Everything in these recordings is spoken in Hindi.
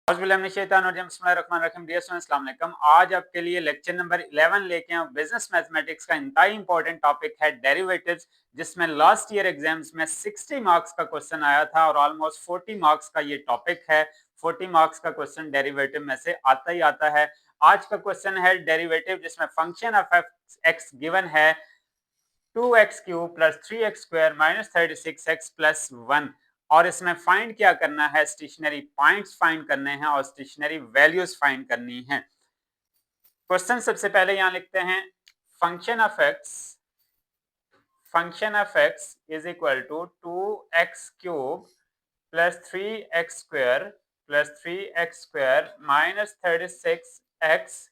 आज आपके लिए लेक्चर नंबर 11 लेके आए बिजनेस मैथमेटिक्स का इंतहाई इंपॉर्टेंट टॉपिक है डेरिवेटिव्स, जिसमें लास्ट ईयर एग्जाम्स में 60 मार्क्स का क्वेश्चन आया था और ऑलमोस्ट 40 मार्क्स का ये टॉपिक है। 40 मार्क्स का क्वेश्चन डेरिवेटिव में से आता ही आता है। आज का क्वेश्चन है डेरिवेटिव, जिसमें फंक्शन ऑफ एक्स गिवन है 2x³ plus 3x² minus 36x plus 1, और इसमें फाइंड क्या करना है, स्टेशनरी पॉइंट्स फाइंड करने हैं और स्टेशनरी वैल्यूज फाइंड करनी है। क्वेश्चन सबसे पहले यहां लिखते हैं function of x is equal to 2x³ plus 3x² plus 3x² minus 36x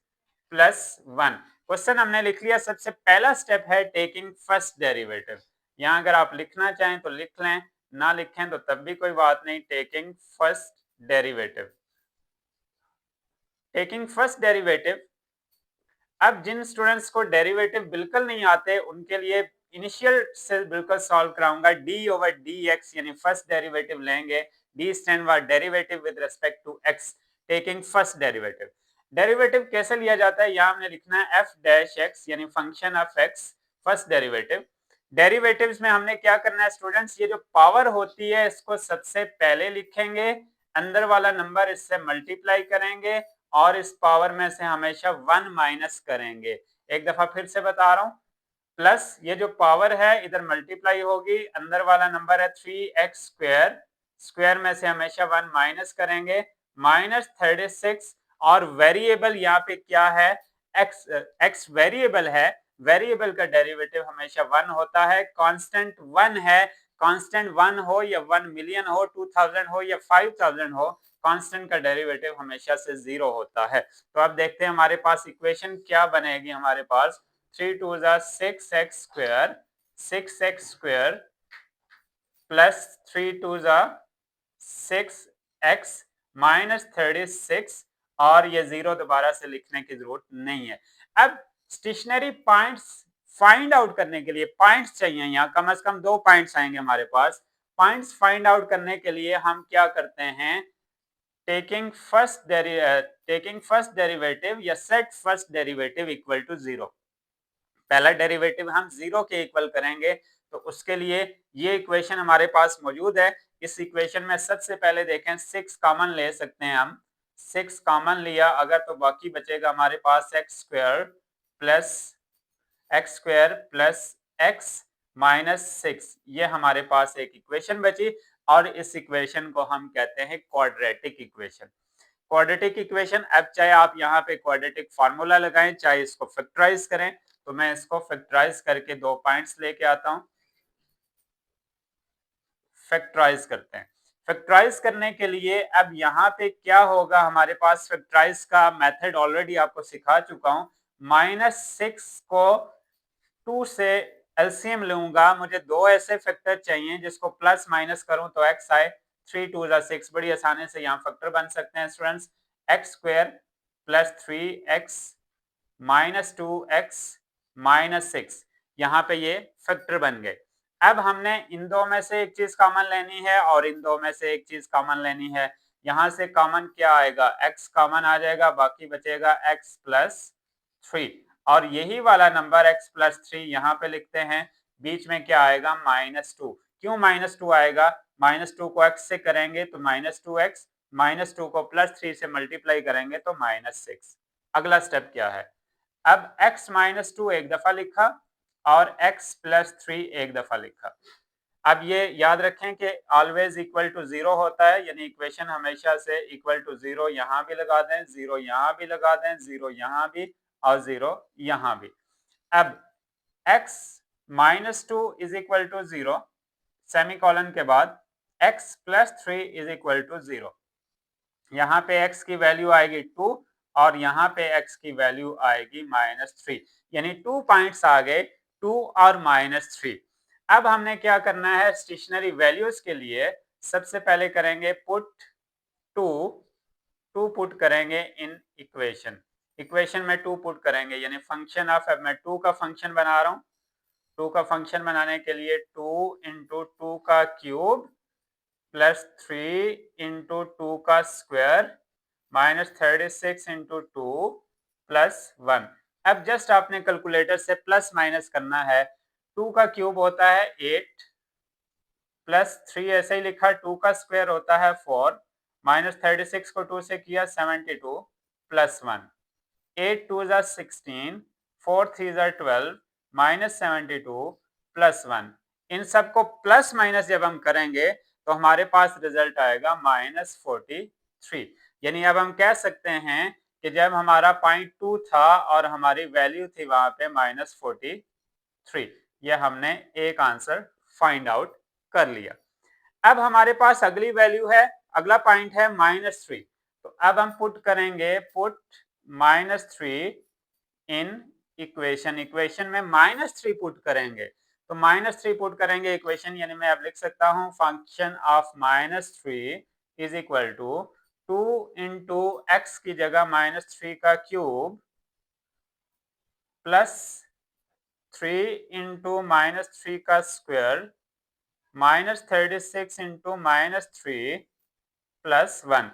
plus 1। Question हमने लिख लिया। सबसे पहला स्टेप है टेकिंग फर्स्ट डेरिवेटिव। यहां अगर आप लिखना चाहें तो लिख लें, ना लिखें तो तब भी कोई बात नहीं। Taking first derivative, taking first derivative. अब जिन स्टूडेंट्स को डेरिवेटिव बिल्कुल नहीं आते उनके लिए इनिशियल से बिल्कुल सॉल्व कराऊंगा। डी ओवर डी एक्स यानी फर्स्ट डेरिवेटिव लेंगे। D stand for derivative with respect to x. Taking first derivative, derivative कैसे लिया जाता है, यहां हमने लिखना है एफ डैश एक्स यानी function of x first derivative. Derivatives में हमने क्या करना है स्टूडेंट्स, ये जो पावर होती है इसको सबसे पहले लिखेंगे, अंदर वाला नंबर इससे मल्टीप्लाई करेंगे और इस पावर में से हमेशा 1 माइनस करेंगे। एक दफा फिर से बता रहा हूं, प्लस ये जो पावर है इधर मल्टीप्लाई होगी, अंदर वाला नंबर है 3x², स्क्वायर में से हमेशा 1 माइनस करेंगे, माइनस 36, और वेरिएबल यहाँ पे क्या है, x वेरिएबल है। वेरिएबल का डेरिवेटिव हमेशा 1 होता है। कांस्टेंट 1 है। कांस्टेंट 1 हो या 1 मिलियन हो, 2000 हो या 5000 हो, कांस्टेंट का डेरिवेटिव हमेशा से 0 होता है। तो अब देखते हैं हमारे पास इक्वेशन क्या बनेगी। हमारे पास 3 2 6x² 6x² plus 3 2 6x minus 36, और ये 0 दोबारा से लिखने की जरूरत नहीं है। अब स्टेशनरी पॉइंट्स फाइंड आउट करने के लिए पॉइंट्स चाहिए, यहाँ कम से कम 2 पॉइंट्स आएंगे हमारे पास। पॉइंट्स फाइंड आउट करने के लिए हम क्या करते हैं, टेकिंग फर्स्ट डेरिवेटिव या set first derivative equal to 0। पहला डेरिवेटिव हम 0 के इक्वल करेंगे, तो उसके लिए ये इक्वेशन हमारे पास मौजूद है। इस इक्वेशन में सबसे पहले देखें 6 कॉमन ले सकते हैं हम। 6 कॉमन लिया अगर तो बाकी बचेगा हमारे पास x² प्लस x माइनस 6। ये हमारे पास एक इक्वेशन बची, और इस इक्वेशन को हम कहते हैं क्वाड्रेटिक इक्वेशन। क्वाड्रेटिक इक्वेशन, अब चाहे आप यहाँ पे क्वाड्रेटिक फार्मूला लगाएं, चाहे इसको फैक्टराइज करें, तो मैं इसको फैक्टराइज करके 2 पॉइंट्स लेके आता हूं। फैक्टराइज करते हैं। फैक्टराइज करने के लिए अब यहाँ पे क्या होगा, हमारे पास फैक्टराइज का मेथड ऑलरेडी आपको सिखा चुका हूं। -6 को 2 से एलसीएम लूंगा। मुझे 2 ऐसे फैक्टर चाहिए जिसको प्लस माइनस करूं तो x आए। 3 2 6, बड़ी आसानी से यहाँ फैक्टर बन सकते हैं students. x² plus 3x minus 2x minus 6, यहाँ पे ये फैक्टर बन गए। अब हमने इन दो में से एक चीज कॉमन लेनी है और इन दो में से एक चीज कॉमन लेनी है। यहाँ से कॉमन क्या आएगा, x कॉमन आ जाएगा, बाकी बचेगा x प्लस 3, और यही वाला नंबर x प्लस 3 यहाँ पे लिखते हैं। बीच में क्या आएगा, -2। क्यों -2 आएगा, -2 को x से करेंगे तो -2x, -2 को +3 से मल्टीप्लाई करेंगे तो -6। अगला स्टेप क्या है, अब x -2 एक दफा लिखा और x प्लस 3 एक दफा लिखा। अब ये याद रखें कि ऑलवेज इक्वल टू 0 होता है, यानी इक्वेशन हमेशा से इक्वल टू 0 यहाँ भी लगा दें, 0 यहाँ भी लगा दें, 0 यहाँ भी और 0 यहाँ भी। अब x -2 is equal to 0, semicolon के बाद x plus 3 is equal to 0। यहाँ पे x की वैल्यू आएगी 2 और यहाँ पे x की वैल्यू आएगी -3, यानी 2 पॉइंट्स आ गए, 2 और -3। अब हमने क्या करना है, स्टेशनरी वैल्यूज के लिए सबसे पहले करेंगे पुट 2 पुट करेंगे इन इक्वेशन। इक्वेशन में 2 पुट करेंगे, यानी फंक्शन ऑफ, मैं 2 का फंक्शन बना रहा हूँ। 2 का फंक्शन बनाने के लिए 2 इंटू 2 का क्यूब प्लस 3 इंटू 2 का स्क्वायर -36 इंटू 2 प्लस 1। अब जस्ट आपने कैलकुलेटर से प्लस माइनस करना है। 2 का क्यूब होता है 8 प्लस 3 ऐसे ही लिखा, 2 का स्क्वायर होता है 4, -36 को 2 से किया 72 प्लस 1, 8 2 जा 16, 4 3 जा 12, -72 प्लस 1। इन सबको प्लस माइनस जब हम करेंगे तो हमारे पास रिजल्ट आएगा -43। यानी अब हम कह सकते हैं कि जब हमारा पॉइंट 2 था और हमारी वैल्यू थी वहां पे -43। ये हमने एक आंसर फाइंड आउट कर लिया। अब हमारे पास अगली वैल्यू है, अगला पॉइंट है -3। तो अब हम पुट करेंगे, पुट -3 इन इक्वेशन। इक्वेशन में -3 पुट करेंगे, तो -3 पुट करेंगे इक्वेशन, यानी मैं अब लिख सकता हूं function of -3 is equal to 2 into x की जगह -3 का क्यूब प्लस 3 इंटू -3 का स्क्वायर -36 इंटू -3 प्लस 1।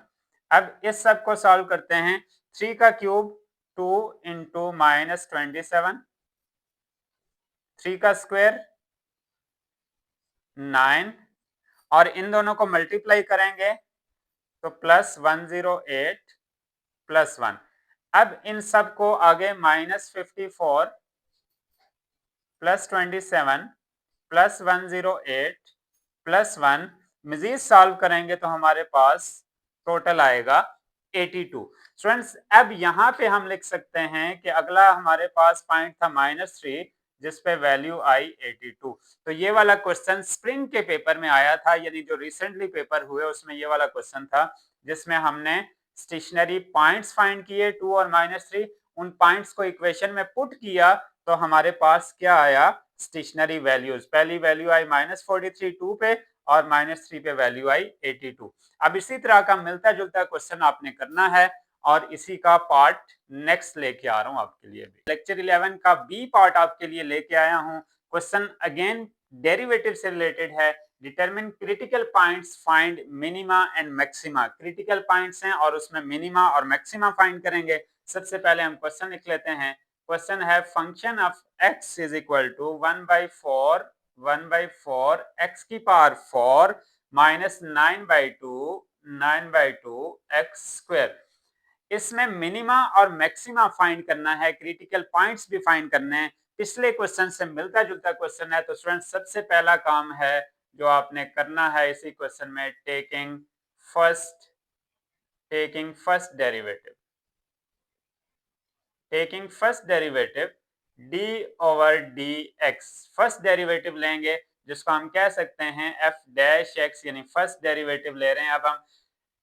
अब इस सब को सॉल्व करते हैं। 3 का क्यूब 2 इंटू -27, 3 का स्क्वायर 9, और इन दोनों को मल्टीप्लाई करेंगे तो प्लस 108 प्लस 1। अब इन सब को आगे -54 प्लस 27 प्लस 108 प्लस 1 मजीद सॉल्व करेंगे तो हमारे पास टोटल आएगा 82। स्टूडेंट्स, अब यहाँ पे हम लिख सकते हैं कि अगला हमारे पास पॉइंट था -3 जिस पे वैल्यू आई 82। तो ये वाला क्वेश्चन स्प्रिंग के पेपर में आया था, यानी जो रिसेंटली पेपर हुए उसमें ये वाला क्वेश्चन था जिसमें हमने स्टेशनरी पॉइंट्स फाइंड किए 2 और -3, उन पॉइंट्स को इक्वेशन में पुट किया तो हमारे पास क्या आया, स्टेशनरी वैल्यूज। पहली वैल्यू आई -43 2 पे और -3 पे वैल्यू आई 82। अब इसी तरह का मिलता जुलता क्वेश्चन आपने करना है और इसी का पार्ट नेक्स्ट लेके आ रहा हूं आपके लिए। लेक्चर 11 का बी पार्ट आपके लिए लेके आया हूं। क्वेश्चन अगेन डेरिवेटिव से रिलेटेड है। Determine critical points, find minima and maxima. Critical points हैं और उसमें मिनिमा और मैक्सिमा फाइंड करेंगे। सबसे पहले हम क्वेश्चन लिख लेते हैं। क्वेश्चन है function of x is equal to 1/4 x की पावर 4 माइनस 9/2 x स्क्वायर। इसमें मिनिमा और मैक्सिमा फाइंड करना है, क्रिटिकल पॉइंट्स भी फाइंड करने हैं। पिछले क्वेश्चन से मिलता जुलता क्वेश्चन है, तो स्टूडेंट सबसे पहला काम है जो आपने करना है इसी क्वेश्चन में, taking first derivative. Taking first derivative d over dx। First derivative लेंगे जिसको हम कह सकते हैं f डैश x, यानी फर्स्ट डेरिवेटिव ले रहे हैं। अब हम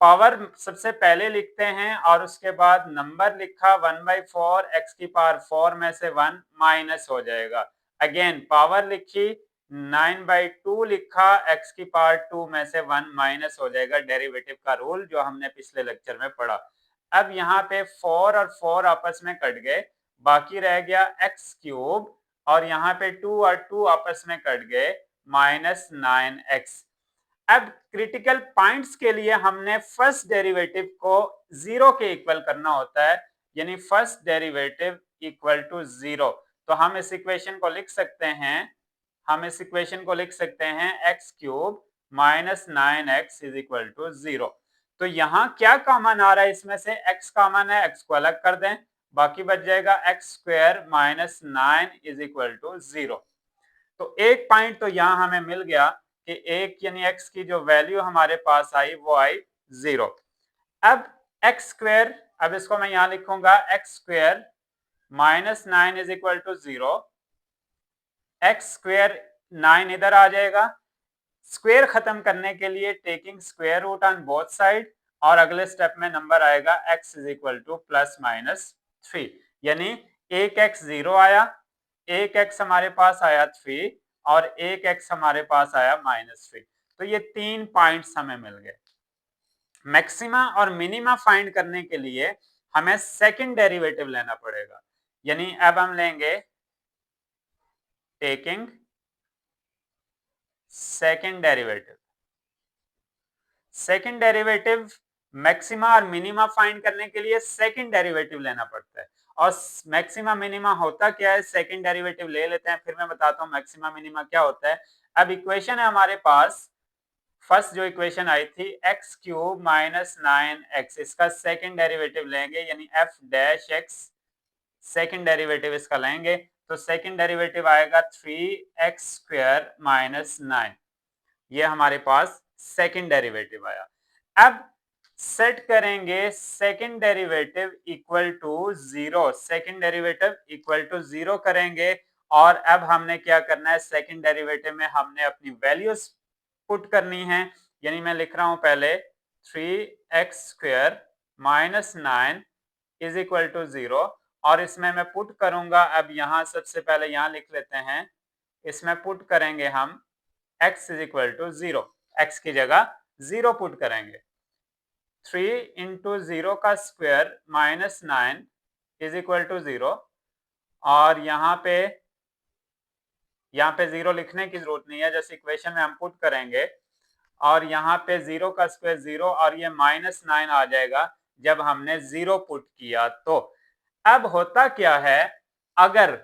पावर सबसे पहले लिखते हैं और उसके बाद नंबर लिखा 1/4 x की पावर 4 में से 1 माइनस हो जाएगा। अगेन पावर लिखी 9/2 लिखा, x की पावर 2 में से 1 माइनस हो जाएगा। डेरिवेटिव का रूल जो हमने पिछले लेक्चर में पढ़ा। अब यहाँ पे 4 और 4 आपस में कट गए, बाकी रह गया x क्यूब, और यहाँ पे 2 और 2 आपस में कट गए, -9x। अब क्रिटिकल पॉइंट्स के लिए हमने फर्स्ट डेरिवेटिव को 0 के इक्वल करना होता है, यानी फर्स्ट डेरिवेटिव इक्वल टू 0। तो हम इस इक्वेशन को लिख सकते हैं, x cube minus 9x is equal to 0। तो यहाँ क्या कॉमन आ रहा है, इसमें से x कॉमन है, x को अलग कर दें, बाकी बच जाएगा x square minus 9 is equal to 0। तो एक पॉइंट तो यहाँ हमें मिल गया कि एक यानी x की जो वैल्यू हमारे पास आई वो आई 0। अब x स्क्वायर, अब इसको मैं यहाँ लिखूंगा x square minus 9 is equal to 0। X square 9 इधर आ जाएगा। स्क्वायर खत्म करने के लिए taking square root on both side, और अगले स्टेप में नंबर आएगा x is equal to plus minus 3, यानी एक x 0 आया, एक x हमारे पास आया 3 और एक x हमारे पास आया -3। तो ये 3 पॉइंट्स हमें मिल गए। मैक्सिमा और मिनिमा फाइंड करने के लिए हमें सेकंड डेरिवेटिव लेना पड़ेगा, यानी अब हम लेंगे taking second derivative. Second derivative maxima और मिनिमा फाइंड करने के लिए सेकंड डेरिवेटिव लेना पड़ता है, और मैक्सिमा मिनिमा होता क्या है, सेकंड डेरिवेटिव ले लेते हैं, फिर मैं बताता हूं मैक्सिमा मिनिमा क्या होता है। अब इक्वेशन है हमारे पास, फर्स्ट जो इक्वेशन आई थी एक्स क्यूब माइनस 9x, इसका सेकंड डेरिवेटिव लेंगे यानी F dash x, second derivative इसका लेंगे तो सेकंड डेरिवेटिव आएगा 3x स्क्वायर माइनस 9, ये हमारे पास सेकंड डेरिवेटिव आया। अब सेट करेंगे second derivative equal to zero, second derivative equal to zero करेंगे, और अब हमने क्या करना है, सेकंड डेरिवेटिव में हमने अपनी वैल्यूज पुट करनी है, यानी मैं लिख रहा हूं पहले 3x square minus 9 is equal to zero, और इसमें मैं पुट करूंगा, अब यहां सबसे पहले यहां लिख लेते हैं, इसमें पुट करेंगे हम x is equal to zero, x की जगह जीरो पुट करेंगे, 3 इंटू जीरो का square minus 9 is equal to zero, और यहाँ पे जीरो लिखने की जरूरत नहीं है, जैसे इक्वेशन में हम पुट करेंगे, और यहाँ पे जीरो का स्क्वायर जीरो, और ये माइनस 9 आ जाएगा जब हमने जीरो पुट किया। तो अब होता क्या है, अगर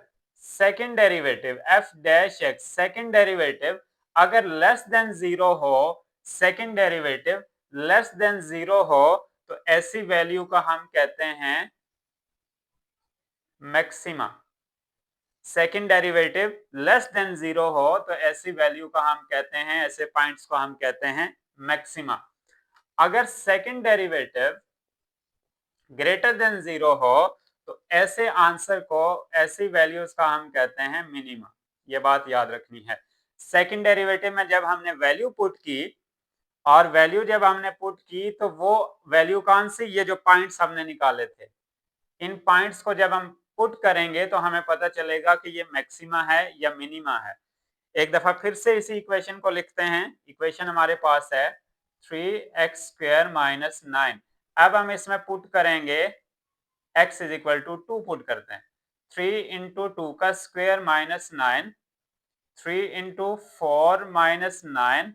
second derivative F dash x, second derivative अगर लेस देन जीरो हो, second derivative less than zero हो, तो ऐसी वैल्यू का हम कहते हैं maxima. Second derivative less than zero हो तो ऐसी वैल्यू का हम कहते हैं, ऐसे पॉइंट्स को हम कहते हैं मैक्सिमा। अगर second derivative greater than zero हो तो ऐसे आंसर को, ऐसी वैल्यूज का हम कहते हैं मिनिमा, ये बात याद रखनी है। सेकंड डेरिवेटिव में जब हमने वैल्यू पुट की, और वैल्यू जब हमने पुट की तो वो वैल्यू कौन सी, ये जो पॉइंट्स हमने निकाले थे, इन पॉइंट्स को जब हम पुट करेंगे तो हमें पता चलेगा कि ये मैक्सिमा है या मिनिमा है। एक दफा फिर से इसी इक्वेशन को लिखते हैं, इक्वेशन हमारे पास है 3x स्क्वायर माइनस 9, अब हम इसमें पुट करेंगे x is equal to 2 put करते हैं, 3 इंटू टू का square minus 9, 3 into 4 minus 9,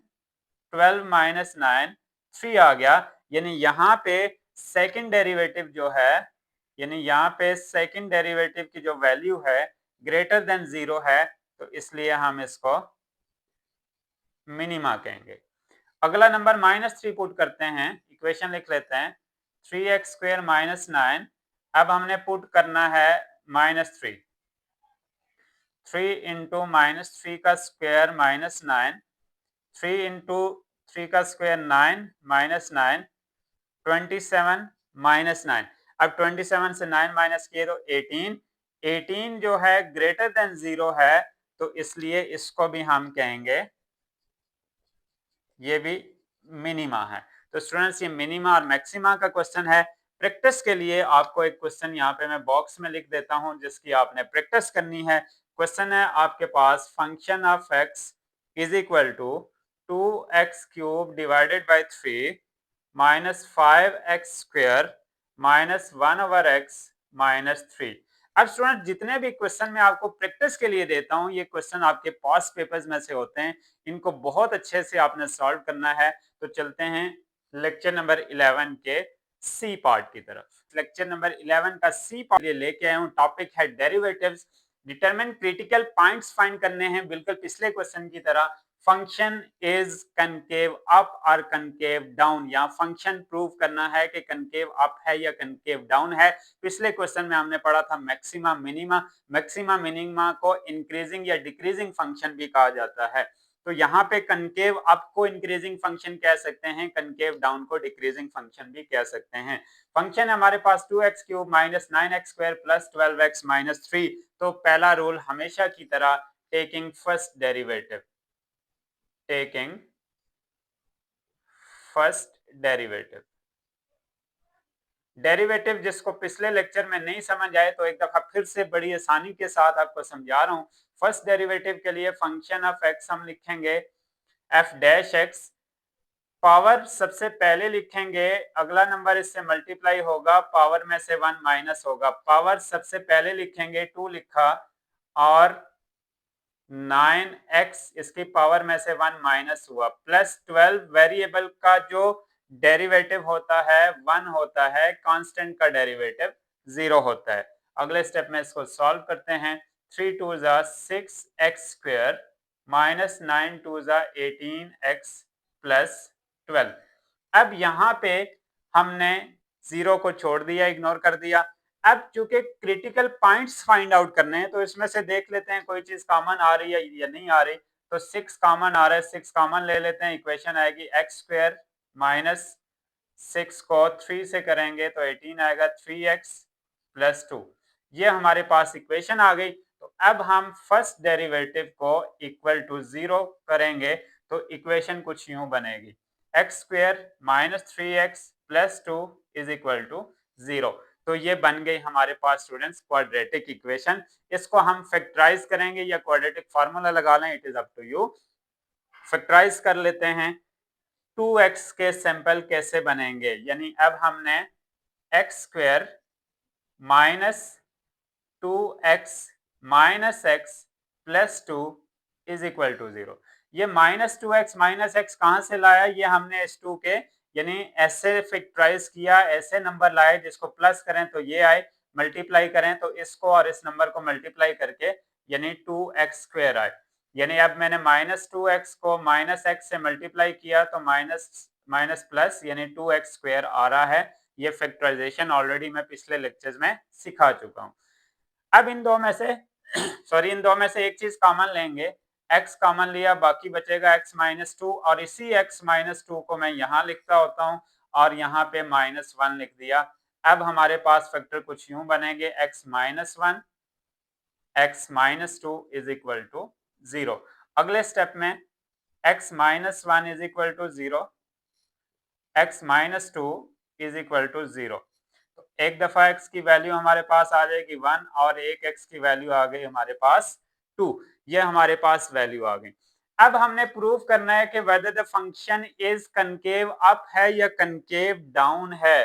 12 minus 9, 3 आ गया, यानी यहाँ पे सेकंड डेरिवेटिव जो है, यानी यहाँ पे सेकंड डेरिवेटिव की जो वैल्यू है ग्रेटर देन जीरो है, तो इसलिए हम इसको मिनिमा कहेंगे। अगला नंबर -3 पुट करते हैं, इक्वेशन लिख लेते हैं 3x स्क्वायर माइनस 9, अब हमने पुट करना है -3, 3 इंटू -3 का स्क्वायर माइनस 9, 3 इंटू 3 का स्क्वायर 9 माइनस 9, 27 माइनस 9, अब 27 से 9 माइनस किए तो 18, 18 जो है ग्रेटर देन जीरो है, तो इसलिए इसको भी हम कहेंगे, ये भी मिनिमा है। तो स्टूडेंट्स ये मिनिमा और मैक्सिमा का क्वेश्चन है। प्रैक्टिस के लिए आपको एक क्वेश्चन यहाँ पे मैं बॉक्स में लिख देता हूँ जिसकी आपने प्रैक्टिस करनी है। क्वेश्चन है आपके पास, function of x is equal to 2x cube divided by 3 minus 5x square minus 1/x minus 3। अब स्टूडेंट जितने भी क्वेश्चन मैं आपको प्रैक्टिस के लिए देता हूँ, ये क्वेश्चन आपके पास पेपर्स में से होते हैं, इनको बहुत अच्छे से आपने सॉल्व करना है। तो चलते हैं लेक्चर नंबर 11 के सी पार्ट की तरफ। लेक्चर नंबर 11 का सी पार्ट लेके आया हूँ, टॉपिक है derivatives. Determine critical points find करने हैं, बिल्कुल पिछले क्वेश्चन की तरह। फंक्शन इज कनकेव अप और कनकेव डाउन, या फंक्शन प्रूव करना है कि कनकेव अप है या कनकेव डाउन है। पिछले क्वेश्चन में हमने पढ़ा था मैक्सिमा मिनिमा, मैक्सिमा मिनिमा को इंक्रीजिंग या डिक्रीजिंग फंक्शन भी कहा जाता है। तो यहाँ पे कनकेव अप को इंक्रीजिंग फंक्शन कह सकते हैं, कनकेव डाउन को डिक्रीजिंग फंक्शन भी कह सकते हैं। फंक्शन हमारे पास 2x cube minus 9x square plus 12x minus 3। तो पहला रूल हमेशा की तरह, taking first derivative, taking first derivative. Derivative जिसको पिछले लेक्चर में नहीं समझ आए तो एक दफा फिर से बड़ी आसानी के साथ आपको समझा रहा हूं। फर्स्ट डेरिवेटिव के लिए फंक्शन ऑफ x हम लिखेंगे f डैश x, पावर सबसे पहले लिखेंगे, अगला नंबर इससे मल्टीप्लाई होगा, पावर में से 1 माइनस होगा, पावर सबसे पहले लिखेंगे 2 लिखा, और 9x इसकी पावर में से 1 माइनस हुआ, प्लस 12 वेरिएबल का जो डेरिवेटिव होता है 1 होता है, कांस्टेंट का डेरिवेटिव 0 होता है। अगले स्टेप में इसको सॉल्व करते हैं। 3 2 जा 6x² माइनस 9 2 जा 18x प्लस 12। अब यहाँ पे हमने 0 को छोड़ दिया, इग्नोर कर दिया। अब चूंकि क्रिटिकल पॉइंट्स फाइंड आउट करने हैं तो इसमें से देख लेते हैं कोई चीज कॉमन आ रही है या नहीं आ रही। तो 6 कॉमन आ रहा है, 6 कॉमन ले लेते हैं। इक्वेशन आएगी x² माइनस 6 को 3 से करेंगे तो 18 आएगा 3x प्लस 2। ये हमारे पास इक्वेशन आ गई। तो अब हम फर्स्ट डेरिवेटिव को इक्वल टू 0 करेंगे तो इक्वेशन कुछ यूं बनेगी, x² minus 3x plus 2 is equal to 0। तो ये बन गई हमारे पास स्टूडेंट्स क्वाड्रेटिक इक्वेशन। इसको हम फैक्टराइज करेंगे या क्वाड्रेटिक फार्मूला लगा लें, it is up to you. Factorise कर लेते हैं। 2x के सैंपल कैसे बनेंगे, यानी अब हमने x² minus 2x minus x plus 2 is equal to 0। ये माइनस 2x माइनस x कहां से लाया, ये हमने इस 2 के यानी ऐसे फैक्टराइज किया, ऐसे नंबर लाए जिसको प्लस करें तो ये आए, मल्टीप्लाई करें तो इसको और इस नंबर को मल्टीप्लाई करके यानी 2x² आए। यानी अब मैंने माइनस 2x को माइनस x से मल्टीप्लाई किया तो माइनस माइनस प्लस यानी 2x² आ रहा है। ये फैक्टराइजेशन ऑलरेडी मैं पिछले लेक्चर्स में सिखा चुका हूं। अब इन दो में से इन दो में से एक चीज कॉमन लेंगे, x कॉमन लिया, बाकी बचेगा x माइनस 2 और इसी x माइनस 2 को मैं यहाँ लिखता होता हूँ और यहाँ पे माइनस 1 लिख दिया। अब हमारे पास फैक्टर कुछ यूं बनेंगे, x minus 1 x minus 2 is equal to 0। अगले स्टेप में x minus 1 is equal to 0, x minus 2 is equal to 0। तो एक दफा x की वैल्यू हमारे पास आ जाएगी 1 और एक x की वैल्यू आ गई हमारे पास 2। ये हमारे पास वैल्यू आ गई। अब हमने प्रूव करना है कि whether the function is concave up है या कनकेव डाउन है।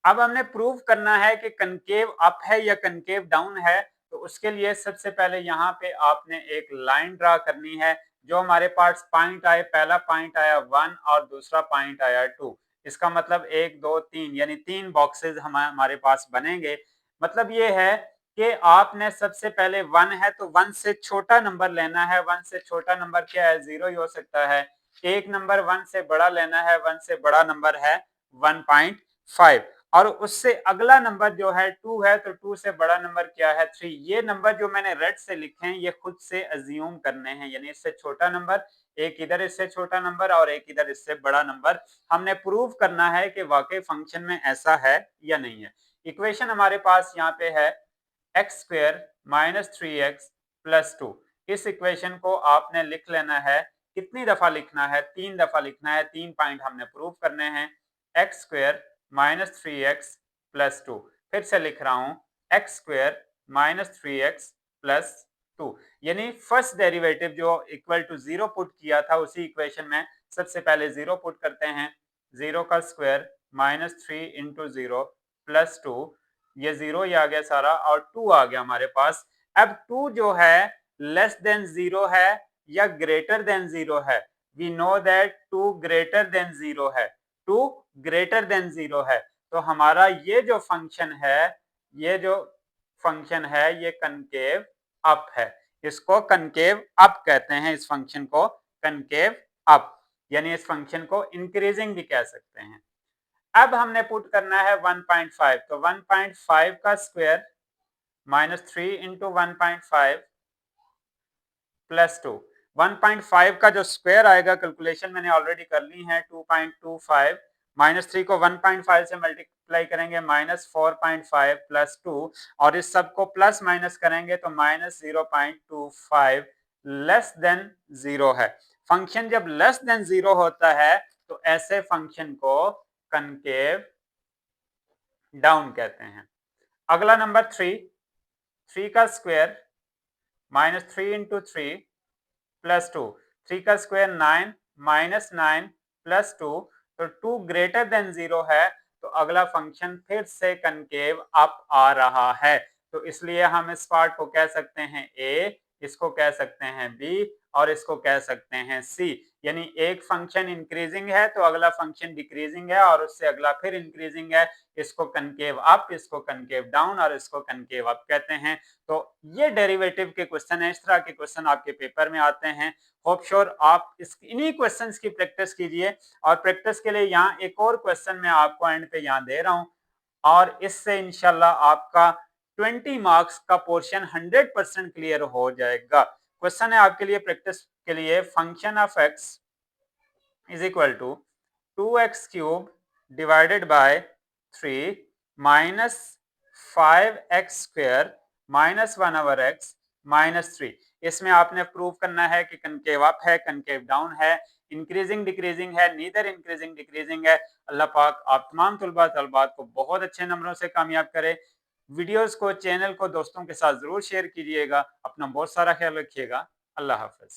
अब हमने प्रूव करना है कि कनकेव अप है या कनकेव डाउन है। तो उसके लिए सबसे पहले यहाँ पे आपने एक लाइन ड्रा करनी है। जो हमारे पास पॉइंट आए, पहला पॉइंट आया 1 और दूसरा पॉइंट आया 2। इसका मतलब 1 2 3 यानी 3 बॉक्सेस हमारे पास बनेंगे। मतलब ये है कि आपने सबसे पहले 1 है तो 1 से छोटा नंबर लेना है। 1 से छोटा नंबर क्या है, 0 ही हो सकता है। एक नंबर 1 से बड़ा लेना है, 1 से बड़ा नंबर है 1.5 और उससे अगला नंबर जो है 2 है तो 2 से बड़ा नंबर क्या है 3। ये नंबर जो मैंने रेड से लिखे हैं ये खुद से अज्यूम करने हैं, यानी इससे छोटा नंबर, एक इधर इससे छोटा नंबर और एक इधर इससे बड़ा नंबर। हमने प्रूव करना है कि वाकई फंक्शन में ऐसा है या नहीं है। इक्वेशन हमारे पास यहाँ पे है x² माइनस 3x प्लस 2। इस इक्वेशन को आपने लिख लेना है। कितनी दफा लिखना है, 3 दफा लिखना है। 3 पॉइंट हमने प्रूव करने हैं। x² minus 3x plus 2। फिर से लिख रहा हूं x² माइनस 3x प्लस 2। यानी फर्स्ट डेरिवेटिव जो इक्वल टू 0 पुट किया था उसी इक्वेशन में सबसे पहले 0 पुट करते हैं। 0 का स्क्वायर माइनस 3 इंटू 0 प्लस 2, ये 0 ही आ गया सारा और 2 आ गया हमारे पास। अब 2 जो है लेस देन 0 है या ग्रेटर देन 0 है। We know that 2 greater than 0 है, 2 ग्रेटर देन 0 है। तो हमारा ये जो फंक्शन है, ये जो फंक्शन है ये कनकेव अप है। इसको कनकेव अप कहते हैं, इस फंक्शन को कनकेव अप, यानी इस फंक्शन को इंक्रीजिंग भी कह सकते हैं। अब हमने पुट करना है 1.5, तो 1.5 का स्क्वायर माइनस 3 इंटू 1.5 प्लस 2। 1.5 का जो स्क्वायर आएगा, कैलकुलेशन मैंने ऑलरेडी कर ली है, 2.25 माइनस 3 को 1.5 से मल्टीप्लाई करेंगे माइनस 4.5 प्लस 2 और इस सब को प्लस माइनस करेंगे तो माइनस 0.25 लेस देन 0 है। फंक्शन जब लेस देन 0 होता है तो ऐसे फंक्शन को कनकेव डाउन कहते हैं। अगला नंबर 3 का स्क्वायर माइनस 3 इंटू 3 प्लस 2। 3 का स्क्वायर 9 माइनस 9 प्लस 2, तो 2 ग्रेटर देन 0 है। तो अगला फंक्शन फिर से कनकेव अप आ रहा है। तो इसलिए हम इस पार्ट को कह सकते हैं ए, इसको कह सकते हैं बी और इसको कह सकते हैं सी। यानी एक फंक्शन इंक्रीजिंग है तो अगला फंक्शन डिक्रीजिंग है और उससे अगला फिर इंक्रीजिंग है, इसको कनकेव अप, इसको कनकेव डाउन और इसको कनकेव अप कहते हैं। तो ये डेरिवेटिव के क्वेश्चन है, इस तरह के क्वेश्चन आपके पेपर में आते हैं। होप श्योर आप इन्हीं क्वेश्चंस की प्रैक्टिस कीजिए। और प्रैक्टिस के लिए यहाँ एक और क्वेश्चन मैं आपको एंड पे यहाँ दे रहा हूँ और इससे इंशाल्लाह आपका 20 मार्क्स का पोर्शन 100% क्लियर हो जाएगा। क्वेश्चन है आपके लिए प्रैक्टिस के लिए, function of x is equal to 2x cube divided by 3 minus 5x square minus 1/x minus 3। इसमें आपने प्रूव करना है कि कनकेव अप है, कनकेव डाउन है, इंक्रीजिंग डिक्रीजिंग है, नीदर इंक्रीजिंग डिक्रीजिंग है। अल्लाह पाक आप तमाम तलबात को बहुत अच्छे नंबरों से कामयाब करे। वीडियोस को, चैनल को दोस्तों के साथ जरूर शेयर कीजिएगा। अपना बहुत सारा ख्याल रखिएगा। अल्लाह हाफिज।